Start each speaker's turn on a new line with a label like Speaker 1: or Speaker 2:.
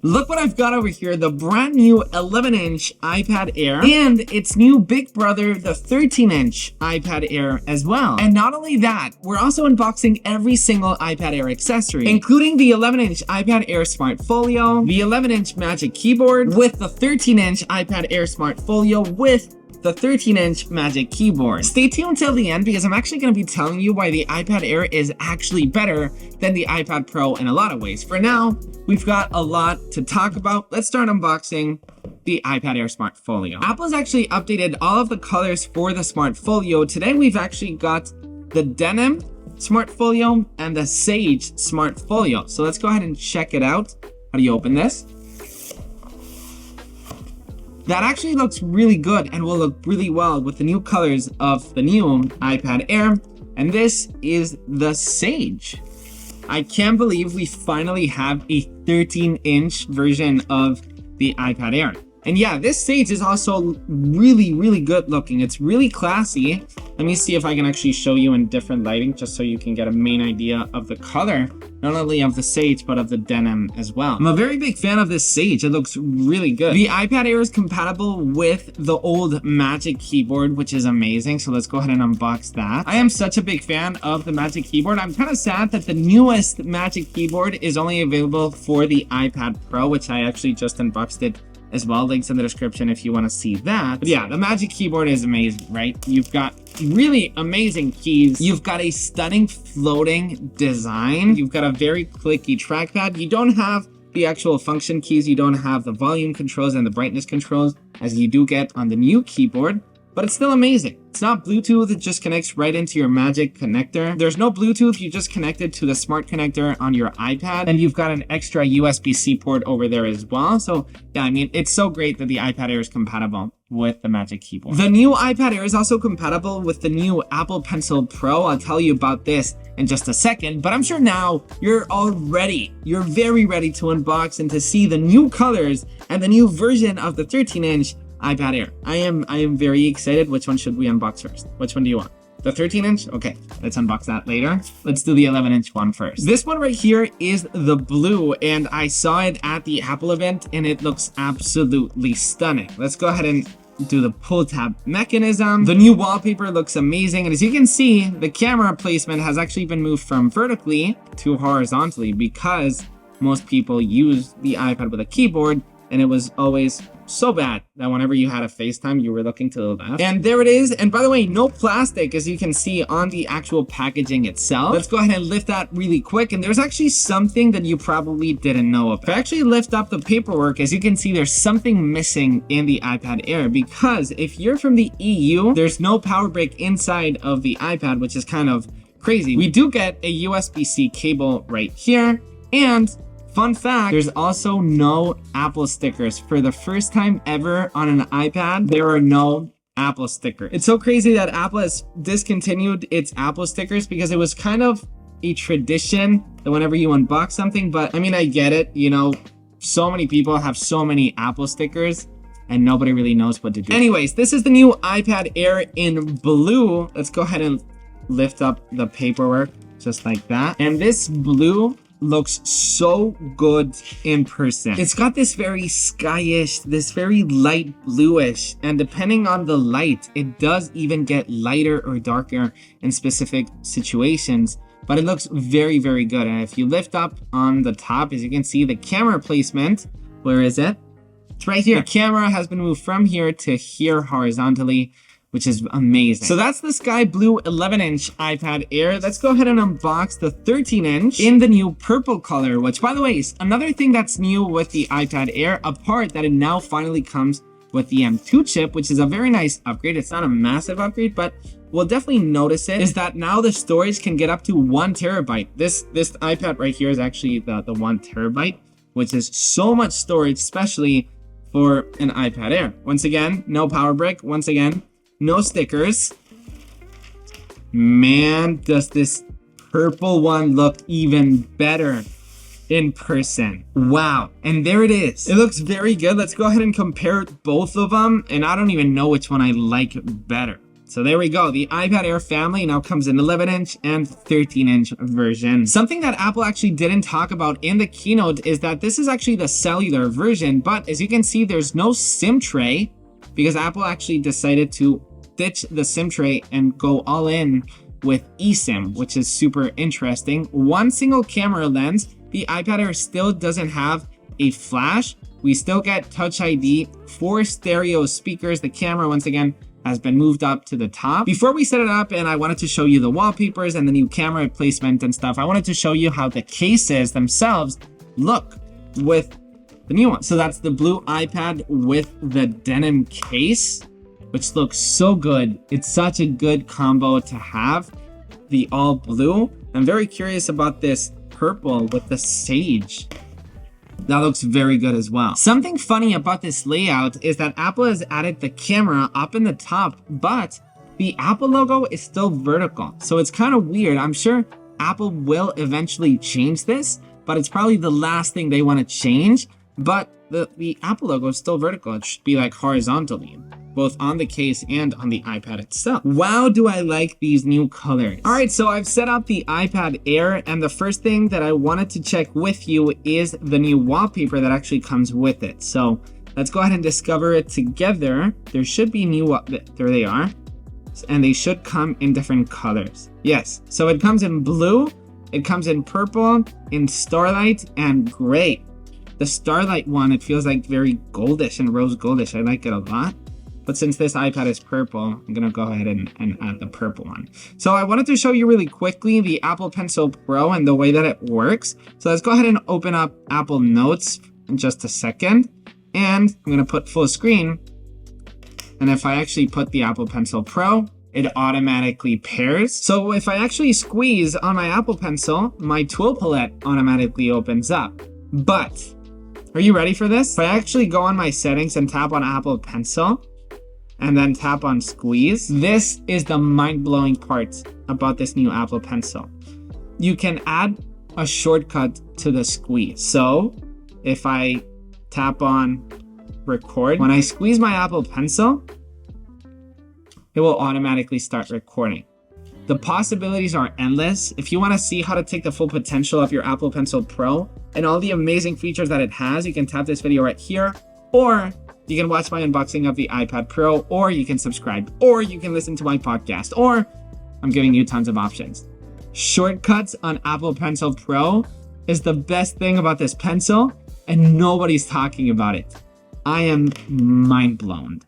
Speaker 1: Look what I've got over here, the brand new 11-inch iPad Air and its new big brother, the 13-inch iPad Air as well. And not only that, we're also unboxing every single iPad Air accessory, including the 11-inch iPad Air Smart Folio, the 11-inch Magic Keyboard with the 13-inch iPad Air Smart Folio with the 13-inch Magic Keyboard. Stay tuned till the end because I'm actually going to be telling you why the iPad Air is actually better than the iPad Pro in a lot of ways. For now, we've got a lot to talk about. Let's start unboxing the iPad Air Smart Folio. Apple's actually updated all of the colors for the Smart Folio. Today, we've actually got the Denim Smart Folio and the Sage Smart Folio. So let's go ahead and check it out. How do you open this? That actually looks really good and will look really well with the new colors of the new iPad Air. And this is the Sage. I can't believe we finally have a 13-inch version of the iPad Air. And yeah, this Sage is also really, really good looking. It's really classy. Let me see if I can actually show you in different lighting just so you can get a main idea of the color, not only of the Sage, but of the Denim as well. I'm a very big fan of this Sage. It looks really good. The iPad Air is compatible with the old Magic Keyboard, which is amazing. So let's go ahead and unbox that. I am such a big fan of the Magic Keyboard. I'm kind of sad that the newest Magic Keyboard is only available for the iPad Pro, which I actually just unboxed it as well. Links in the description if you want to see that. But yeah, the Magic Keyboard is amazing, right? You've got really amazing keys. You've got a stunning floating design. You've got a very clicky trackpad. You don't have the actual function keys. You don't have the volume controls and the brightness controls as you do get on the new keyboard, but it's still amazing. It's not Bluetooth, it just connects right into your Magic connector. There's no Bluetooth, you just connect it to the smart connector on your iPad, and you've got an extra USB-C port over there as well. So yeah, I mean, it's so great that the iPad Air is compatible with the Magic Keyboard. The new iPad Air is also compatible with the new Apple Pencil Pro. I'll tell you about this in just a second, but I'm sure now you're very ready to unbox and to see the new colors and the new version of the 13-inch iPad Air. I am very excited. Which one should we unbox first? Which one do you want? The 13-inch? Okay, let's unbox that later. Let's do the 11-inch one first. This one right here is the blue, and I saw it at the Apple event, and it looks absolutely stunning. Let's go ahead and do the pull tab mechanism. The new wallpaper looks amazing, and as you can see, the camera placement has actually been moved from vertically to horizontally because most people use the iPad with a keyboard, and it was always so bad that whenever you had a FaceTime, you were looking to the left. And there it is. And by the way, no plastic, as you can see on the actual packaging itself. Let's go ahead and lift that really quick. And there's actually something that you probably didn't know about. If I actually lift up the paperwork, as you can see, there's something missing in the iPad Air, because if you're from the EU, there's no power brick inside of the iPad, which is kind of crazy. We do get a USB-C cable right here, and fun fact, there's also no Apple stickers. For the first time ever on an iPad, there are no Apple stickers. It's so crazy that Apple has discontinued its Apple stickers because it was kind of a tradition that whenever you unbox something, but I mean, I get it, you know, so many people have so many Apple stickers and nobody really knows what to do. Anyways, this is the new iPad Air in blue. Let's go ahead and lift up the paperwork just like that. And this blue looks so good in person. It's got this very skyish, this very light bluish, and depending on the light, it does even get lighter or darker in specific situations, but it looks very, very good. And if you lift up on the top, as you can see, the camera placement, where is it? It's right here. The camera has been moved from here to here horizontally, which is amazing. So that's the sky blue 11-inch iPad Air. Let's go ahead and unbox the 13-inch in the new purple color, which, by the way, is another thing that's new with the iPad Air, a part that it now finally comes with the M2 chip, which is a very nice upgrade. It's not a massive upgrade, but we'll definitely notice it, is that now the storage can get up to 1 terabyte. This iPad right here is actually the 1 terabyte, which is so much storage, especially for an iPad Air. Once again, no power brick. Once again, no stickers. Man, does this purple one look even better in person. Wow. And there it is. It looks very good. Let's go ahead and compare both of them. And I don't even know which one I like better. So there we go. The iPad Air family now comes in 11-inch and 13-inch version. Something that Apple actually didn't talk about in the keynote is that this is actually the cellular version, but as you can see, there's no SIM tray because Apple actually decided to ditch the SIM tray and go all in with eSIM, which is super interesting. One single camera lens. The iPad Air still doesn't have a flash. We still get Touch ID, 4 stereo speakers. The camera, once again, has been moved up to the top. Before we set it up, and I wanted to show you the wallpapers and the new camera placement and stuff, I wanted to show you how the cases themselves look with the new one. So that's the blue iPad with the denim case, which looks so good. It's such a good combo to have, the all blue. I'm very curious about this purple with the sage. That looks very good as well. Something funny about this layout is that Apple has added the camera up in the top, but the Apple logo is still vertical. So it's kind of weird. I'm sure Apple will eventually change this, but it's probably the last thing they want to change. But the Apple logo is still vertical. It should be like horizontally, both on the case and on the iPad itself. Wow, do I like these new colors. All right, so I've set up the iPad Air, and the first thing that I wanted to check with you is the new wallpaper that actually comes with it. So let's go ahead and discover it together. There should be there they are. And they should come in different colors. Yes, so it comes in blue, it comes in purple, in starlight, and gray. The starlight one, it feels like very goldish and rose goldish. I like it a lot. But since this iPad is purple, I'm gonna go ahead and add the purple one. So I wanted to show you really quickly the Apple Pencil Pro and the way that it works. So let's go ahead and open up Apple Notes in just a second. And I'm gonna put full screen. And if I actually put the Apple Pencil Pro, it automatically pairs. So if I actually squeeze on my Apple Pencil, my tool palette automatically opens up. But are you ready for this? If I actually go on my settings and tap on Apple Pencil and then tap on squeeze, this is the mind-blowing part about this new Apple Pencil. You can add a shortcut to the squeeze. So if I tap on record, when I squeeze my Apple Pencil, it will automatically start recording. The possibilities are endless. If you want to see how to take the full potential of your Apple Pencil Pro and all the amazing features that it has, you can tap this video right here, or you can watch my unboxing of the iPad Pro, or you can subscribe, or you can listen to my podcast, or I'm giving you tons of options. Shortcuts on Apple Pencil Pro is the best thing about this pencil, and nobody's talking about it. I am mind blown.